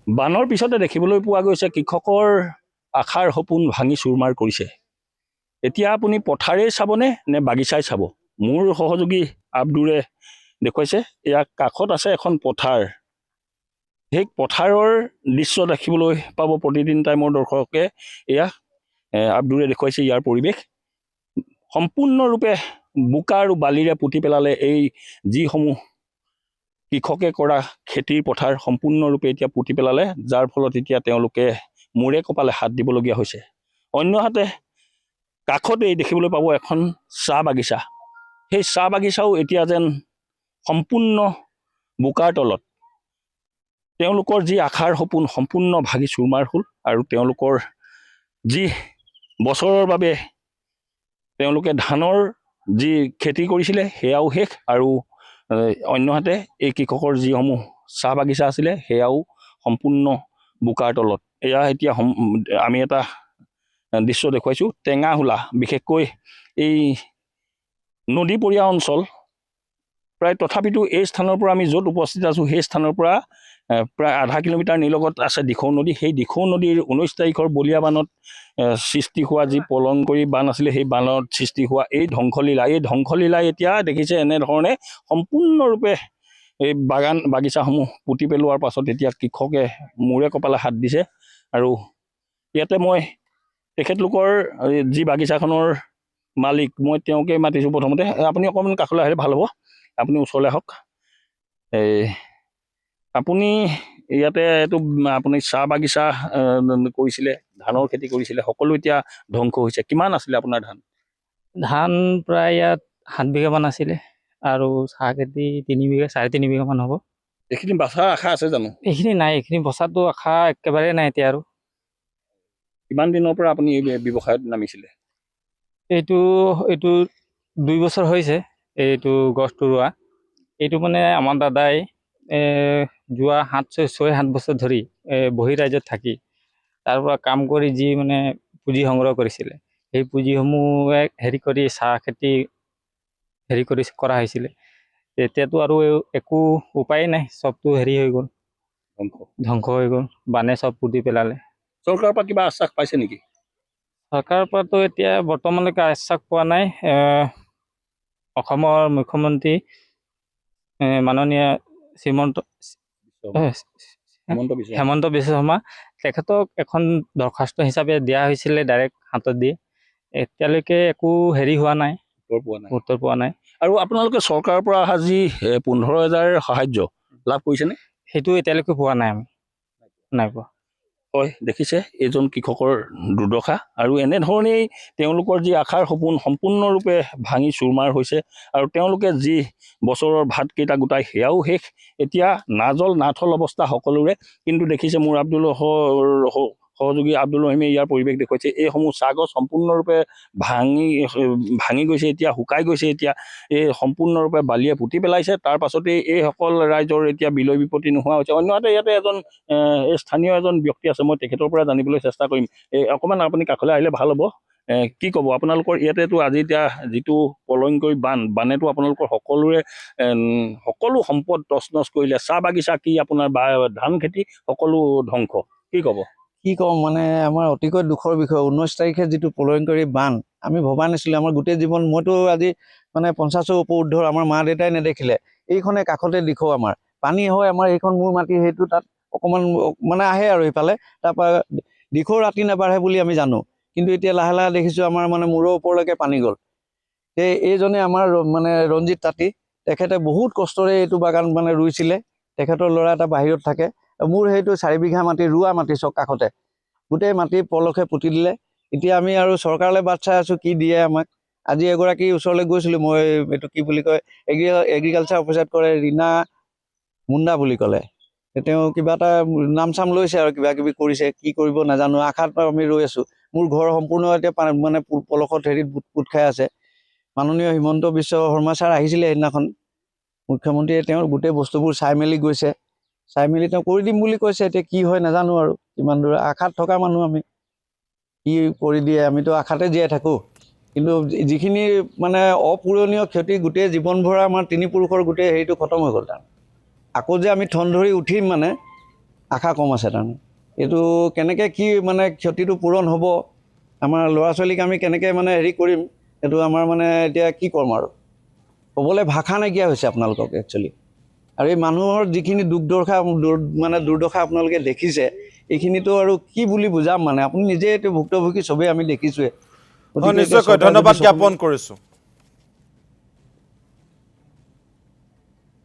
বানৰ পিছতে দেখিবলৈ পোৱা গৈছে কৃষকৰ আশাৰ সপোন ভাঙি চুৰমাৰ কৰিছে। এতিয়া আপুনি পথাৰেই চাবনে নে বাগিচাই চাব? মোৰ সহযোগী আব্দুৰে দেখুৱাইছে ইয়াৰ কাষত আছে এখন পথাৰ। সেই পথাৰৰ দৃশ্য দেখিবলৈ পাব প্ৰতিদিন টাইমৰ দৰ্শকে। এয়া আব্দুৰে দেখুৱাইছে ইয়াৰ পৰিৱেশ সম্পূৰ্ণৰূপে বোকা আৰু বালিৰে পুতি পেলালে। এই যিসমূহ কৃষকে কৰা খেতিৰ পথাৰ সম্পূৰ্ণৰূপে এতিয়া পুতি পেলালে, যাৰ ফলত এতিয়া তেওঁলোকে মূৰে কপালে হাত দিবলগীয়া হৈছে। অন্যহাতে কাষতেই দেখিবলৈ পাব এখন চাহ বাগিচা। সেই চাহ বাগিচাও এতিয়া যেন সম্পূৰ্ণ বোকাৰ তলত। তেওঁলোকৰ যি আশাৰ সপোন সম্পূৰ্ণ ভাগি চুৰমাৰ হ'ল আৰু তেওঁলোকৰ যি বছৰৰ বাবে তেওঁলোকে ধানৰ যি খেতি কৰিছিলে সেয়াও শেষ, আৰু অন্যহাতে এই কৃষকৰ যিসমূহ চাহ বাগিচা আছিলে সেয়াও সম্পূৰ্ণ বোকাৰ তলত। এয়া এতিয়া আমি এটা দৃশ্য দেখুৱাইছোঁ টেঙাহোলা, বিশেষকৈ এই নদীপৰীয়া অঞ্চল প্ৰায়। তথাপিতো এই স্থানৰ পৰা আমি য'ত উপস্থিত আছোঁ সেই স্থানৰ পৰা প্ৰায় আধা কিলোমিটাৰ নিলগত আছে দিখৌ নদী। সেই দিখৌ নদীৰ 19 তাৰিখৰ বলীয়া বানত সৃষ্টি হোৱা যি পলংকৰি বান আছিলে, সেই বানত সৃষ্টি হোৱা এই ধ্বংসলীলাই এতিয়া দেখিছে এনেধৰণে সম্পূৰ্ণৰূপে এই বাগিচাসমূহ পুতি পেলোৱাৰ পাছত এতিয়া কৃষকে মূৰে কপালে হাত দিছে। আৰু ইয়াতে মই তেখেতলোকৰ যি বাগিচাখনৰ মালিক, মই তেওঁকে মাতিছোঁ প্ৰথমতে। আপুনি অকণমান কাষলৈ আহিলে ভাল হ'ব, আপুনি ওচৰলৈ আহক। আপুনি ইয়াতে এইটো আপুনি চাহ বাগিচা কৰিছিলে, ধানৰ খেতি কৰিছিলে, সকলো এতিয়া ধ্বংস হৈছে। কিমান আছিলে আপোনাৰ ধান? ধান প্ৰায় ইয়াত 7 বিঘামান আছিলে, আৰু চাহ খেতি 3 বিঘা 3.5 বিঘামান হ'ব। এইখিনি বচাৰ আশা আছে জানো? এইখিনি নাই, এইখিনি বচাটো আশা একেবাৰে নাই এতিয়া। আৰু কিমান দিনৰ পৰা আপুনি এই ব্যৱসায়ত নামিছিলে? এইটো 2 বছৰ হৈছে এইটো গছটো ৰোৱা। এইটো মানে আমাৰ দাদাই যোৱা 6-7 বছৰ ধৰি বহি ৰাজ্যত থাকি তাৰ পৰা কাম কৰি যি মানে পুঁজি সংগ্ৰহ কৰিছিলে, সেই পুঁজিসমূহে হেৰি কৰি চাহ খেতি কৰা হৈছিলে। এতিয়াতো আৰু একো উপায় নাই, চবটো হেৰি হৈ গ'ল, ধ্বংস হৈ গ'ল, বানে চব পুতি পেলালে। চৰকাৰৰ পৰা কিবা আশ্বাস পাইছে নেকি? চৰকাৰৰ পৰাতো এতিয়া বৰ্তমানলৈকে আশ্বাস পোৱা নাই। অসমৰ মুখ্যমন্ত্ৰী মাননীয় হেমন্ত বিশ্ব শৰ্মা, তেখেতক এখন দৰখাস্ত হিচাপে দিয়া হৈছিলে ডাইৰেক্ট হাতত দিয়ে। এতিয়ালৈকে একো হেৰি হোৱা নাই, উত্তৰ পোৱা নাই। আৰু আপোনালোকে চৰকাৰৰ পৰা অহা যি 15,000 সাহায্য লাভ কৰিছেনে? সেইটো এতিয়ালৈকে পোৱা নাই, আমি নাই পোৱা। হয়, দেখিছে এইজন কৃষকৰ দুৰ্দশা, আৰু এনেধৰণেই তেওঁলোকৰ যি আশাৰ সপোন সম্পূৰ্ণৰূপে ভাঙি চুৰমাৰ হৈছে। আৰু তেওঁলোকে যি বছৰৰ ভাতকেইটা গোটাই সেয়াও শেষ। এতিয়া নাজল নাথল অৱস্থা সকলোৰে। কিন্তু দেখিছে মোৰ সহযোগী আব্দুল ৰহিমে ইয়াৰ পৰিৱেশ দেখুৱাইছে। এইসমূহ চাহগছ সম্পূৰ্ণৰূপে ভাঙি গৈছে, এতিয়া শুকাই গৈছে। এতিয়া এই সম্পূৰ্ণৰূপে বালিয়ে পুতি পেলাইছে। তাৰ পাছতেই এইসকল ৰাইজৰ এতিয়া বিলৈ বিপত্তি নোহোৱা হৈছে। অন্যহাতে ইয়াতে এজন স্থানীয় এজন ব্যক্তি আছে, মই তেখেতৰ পৰা জানিবলৈ চেষ্টা কৰিম। অকণমান আপুনি কাষলৈ আহিলে ভাল হ'ব। কি ক'ব আপোনালোকৰ ইয়াতেতো আজি এতিয়া যিটো পলংকৰি বানেতো আপোনালোকৰ সকলোৰে সকলো সম্পদ তছনছ কৰিলে, চাহ বাগিচা কি আপোনাৰ ধান খেতি সকলো ধ্বংস। কি ক'ব? কি ক'ম মানে আমাৰ অতিকৈ দুখৰ বিষয়। 19 তাৰিখে যিটো পলংকৰি বান, আমি ভবা নাছিলোঁ। আমাৰ গোটেই জীৱন, মইতো আজি মানে 50ৰ ওপৰ উৰ্ধৰ, আমাৰ মা দেউতাই নেদেখিলে। এইখনে কাষতে দিখৌ, আমাৰ পানী হয়, আমাৰ এইখন মোৰ মাটি, সেইটো তাত অকণমান মানে আহে আৰু ইফালে। তাৰপৰা দিখৌ ৰাতি নাবাঢ়ে বুলি আমি জানো, কিন্তু এতিয়া লাহে লাহে দেখিছোঁ আমাৰ মানে মূৰৰ ওপৰলৈকে পানী গ'ল। এইজনে আমাৰ মানে ৰঞ্জিত তাঁতী, তেখেতে বহুত কষ্টৰে এইটো বাগান মানে ৰুইছিলে। তেখেতৰ ল'ৰা এটা বাহিৰত থাকে। মোৰ সেইটো 4 বিঘা মাটি, ৰোৱা মাটি, চব কাষতে গোটেই মাটি পলসে পুতি দিলে। এতিয়া আমি আৰু চৰকাৰলৈ বাট চাই আছোঁ, কি দিয়ে আমাক। আজি এগৰাকী ওচৰলৈ গৈছিলোঁ মই, এইটো কি বুলি কয়, এগ্ৰিকালচাৰ অফিচত কৰে, ৰীণা মুণ্ডা বুলি ক'লে। তেওঁ কিবা এটা নাম চাম লৈছে আৰু কিবা কিবি কৰিছে, কি কৰিব নাজানো। আশাত আমি ৰৈ আছোঁ। মোৰ ঘৰ সম্পূৰ্ণ এতিয়া মানে পলসত হেৰিত পুত খাই আছে। মাননীয় হিমন্ত বিশ্ব শৰ্মা ছাৰ আহিছিলে সেইদিনাখন, মুখ্যমন্ত্ৰীয়ে তেওঁৰ গোটেই বস্তুবোৰ চাই মেলি গৈছে। চাই মেলি তেওঁ কৰি দিম বুলি কৈছে। এতিয়া কি হয় নাজানো, আৰু কিমান দূৰ আশাত থকা মানুহ আমি, কি কৰি দিয়ে। আমিতো আশাতে জীয়াই থাকোঁ। কিন্তু যিখিনি মানে অপূৰণীয় ক্ষতি, গোটেই জীৱন ভৰা আমাৰ 3 পুৰুষৰ গোটেই হেৰিটো খতম হৈ গ'ল। তাৰ আকৌ যে আমি ঠন ধৰি উঠিম, মানে আশা কম আছে তাৰমানে এইটো কেনেকৈ কি মানে ক্ষতিটো পূৰণ হ'ব আমাৰ ল'ৰা ছোৱালীক আমি কেনেকৈ মানে হেৰি কৰিম এইটো আমাৰ মানে এতিয়া কি ক'ম আৰু ক'বলৈ ভাষা নাইকিয়া হৈছে আপোনালোকক একচুৱেলি আৰু এই মানুহৰ যিখিনি দুৰ্দশা আপোনালোকে দেখিছে এইখিনিতো আৰু কি বুলি বুজাম মানে আপুনি নিজে এইটো ভুক্তভোগী চবেই আমি দেখিছোৱে হয় নিশ্চয়কৈ ধন্যবাদ জ্ঞাপন কৰিছোঁ